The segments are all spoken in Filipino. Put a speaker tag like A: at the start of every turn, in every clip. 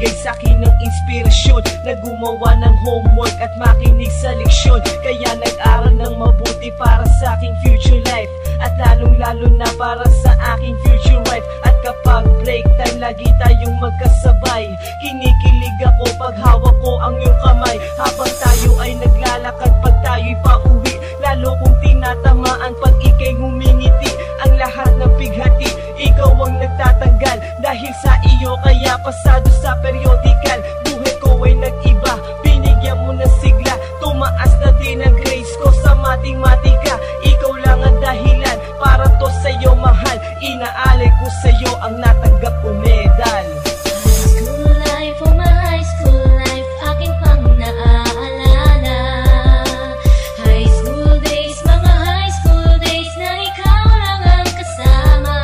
A: nagbigay sa'kin ng inspirasyon na gumawa ng homework at makinig sa leksyon. Kaya nag-aral ng mabuti para sa aking future life, at lalong-lalo na para sa aking future wife. At kapag break time, lagi tayong magkasabay. Kinikilig ako pag hawak ko ang iyong kamay, habang tayo ay naglalakad pag tayo'y pauwi. Lalo kong tinatamaan pag ika'y ngumingiti. Ang lahat ng bighati, ikaw ang nagtatanggal. Dahil sa iyo kaya pasado sa periodical. Buhay ko ay nag-iba, binigyan mo ng sigla. Tumaas na din ang grades ko sa matematika. Ikaw lang ang dahilan para to sa'yo mahal. Inaalay ko sa'yo ang natanggap kong medal.
B: High school life, oh my high school life, aking pang naaalala. High school days, mga high school days na ikaw lang ang kasama.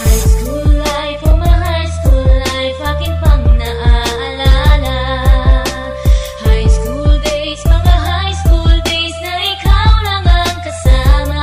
B: High school life, oh my high school life, aking pang naaalala. High school days, mga high school days na ikaw lang ang kasama.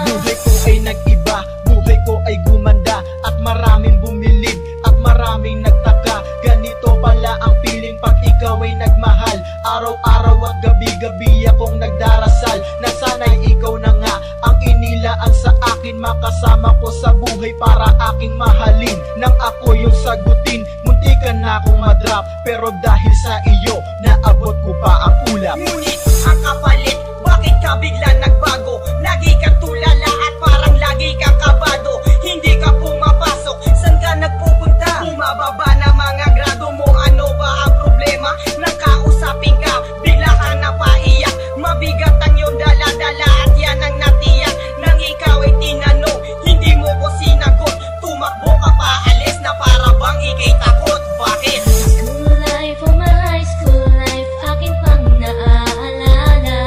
A: Buhay ko ay nag-iba, buhay ko ay gumanda, at maraming bumilib at maraming nagtaka. Ganito pala ang feeling pag ikaw ay nagmahal. Araw-araw at gabi-gabi akong nagdarasal na sana'y ikaw na nga ang inilaan sa akin. Makasama ko sa buhay para aking mahalin. Nang ako yung sagutin, muntikan na akong madrop, pero dahil sa iyo, naabot ko pa ang ulap.
C: Ngunit ang kapalit, bakit ka bigla nagbago? Lagi kang tulala at parang lagi kang kabado. Hindi ka pumapasok, saan ka nagpupunta? Bumababa na mga grado mo, ano ba ang problema? Nakausapin ka, bigla ka napaiyak. Mabigat ang iyong dala-dala at yan ang natiyak. Nang ikaw ay tinanong, hindi mo ko sinagot. Tumakbo ka pa, alis na para bang ikay takot. Bakit?
B: High school life, oh my high school life, aking pang naaalala.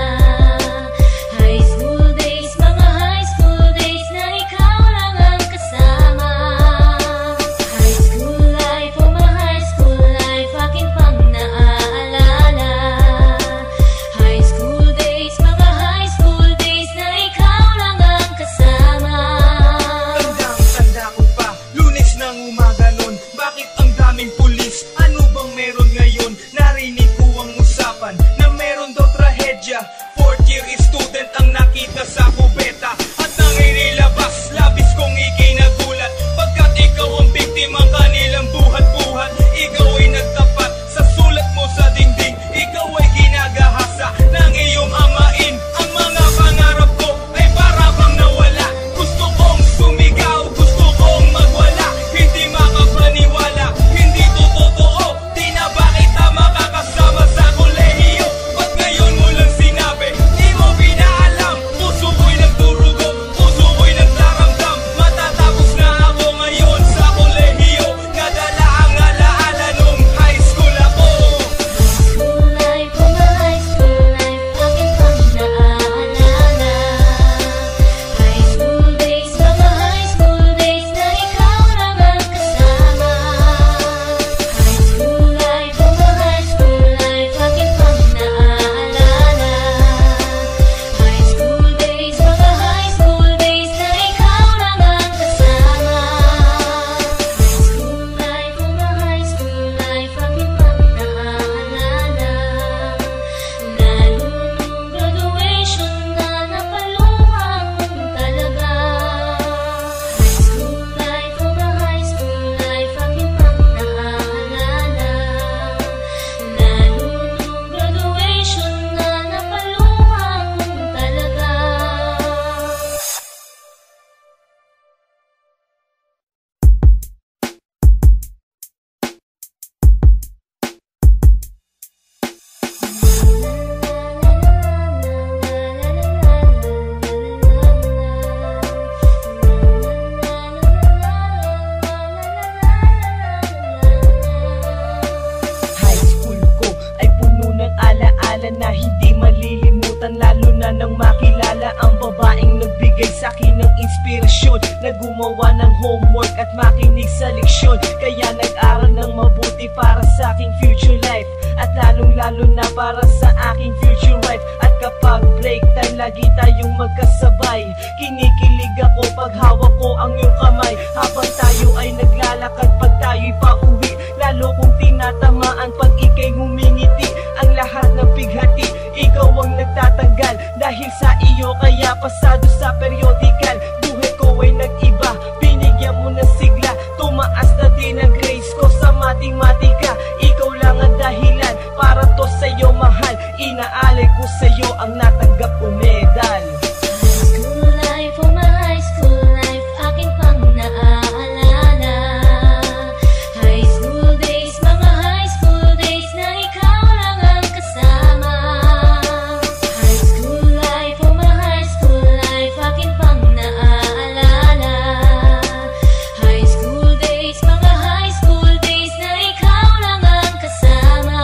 B: High school days, mga high school days na ikaw lang ang kasama. High school life, oh my high school life, aking pang naaalala. High school days, mga high school days na ikaw lang ang kasama.
A: Tandang-tanda ko pa, Lunes ng umaga nun. Bakit ang daming pulis? Ano bang meron ngayon? Narinig ko ang usapan na meron daw trahedya. Fourth year student ang nakita sa kubeta, at nang inilabas, labis kong ikinagulat. Pagkat ikaw ang biktimang kanilang buhat-buhat. Ikaw ay nagtapat sa sulat mo sa dingding. Ikaw ay ginagahasa ng iyong amain. Ang mga pangarap ko ay para bang nawala. Gusto kong sumigaw, gusto kong magwala. Hindi makapaniwala, hindi to totoo. Di na ba kita makakasama sa kolehiyo? Ba't ngayon mo lang sinabi, di mo pinaalam? Puso ko'y nagdurugo, puso ko'y nagdaramdam. Matatapos na ako ngayon sa kolehiyo. Nadala ang alaala nung high school ako.
B: High school life, oh my high school life, aking pang naaalala. High school days, mga high school days na ikaw lang ang kasama. High school life, oh my high school life, aking pang naaalala. High school days, mga high school days na ikaw lang ang kasama. High school life, oh my high school life, aking pang naaalala. Lalo nung graduation na napaluhang talaga. High school life, oh my high school life, aking pang naaalala. Lalo nung graduation na napaluhang talaga.
A: High school ko ay puno ng alaala na hindi malilimutan. Lalo na nang makilala ang babaeng nagbigay sa'kin ng inspirasyon na gumawa ng homework at makinig sa leksyon. Kaya nag-aral ng mabuti para sa aking future life, at lalong-lalo na para sa aking future wife. At kapag break time, lagi tayong magkasabay. Kinikilig ako pag hawak ko ang iyong kamay, habang tayo ay naglalakad pag tayo'y pauwi. pasado sa periodical. Buhay ko ay nag-iba, binigyan mo ng sigla. Tumaas na din ang grades ko sa matematika. Ikaw lang ang dahilan para to sa'yo mahal. Inaalay ko sa'yo ang natanggap kong medal.
B: School life, oh my high school life, aking pang naaalala. High school days, mga high school days na ikaw lang ang kasama. High school life, oh my high school life, aking pang naaalala. High school days, mga high school days na ikaw lang ang kasama.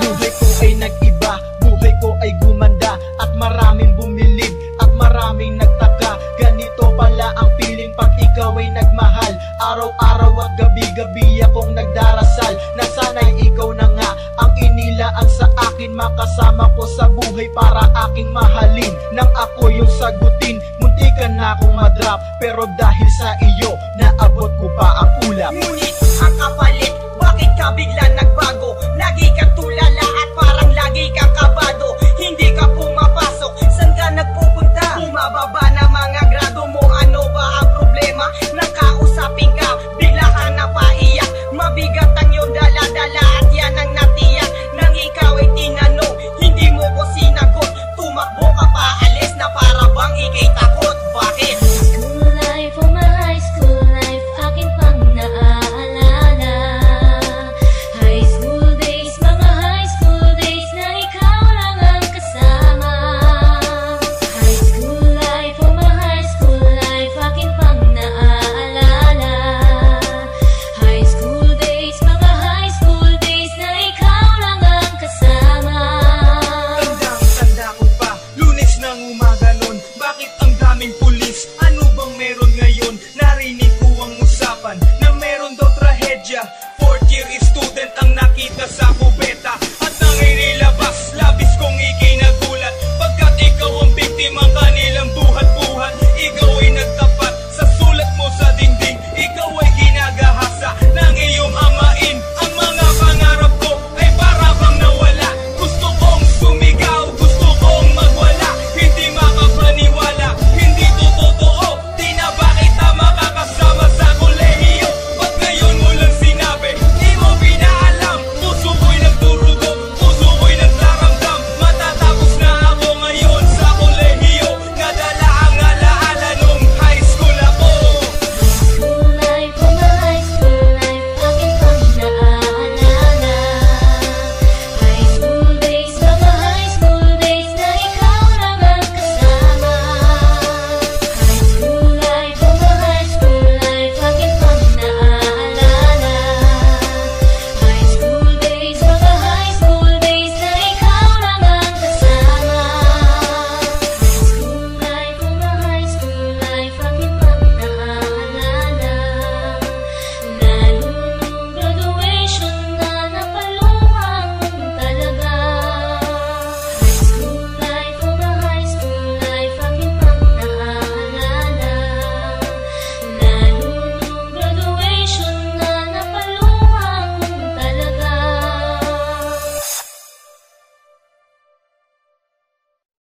A: Buhay ko ay nag-iba, buhay ko ay gumanda. At maraming bumilib, at maraming nagtaka. Ganito pala ang feeling pag ikaw ay nagmahal. Araw-araw at gabi-gabi akong nagdarasal na sana'y ikaw na nga ang inilaan sa akin. Makasama ko sa buhay para aking mahalin. Nang ako yung sagutin, muntikan na akong madrop. Pero dahil sa iyo, naabot ko pa ang ulap.
C: Ngunit ang kapalit, bakit ka bigla nagbago? Lagi kang tulala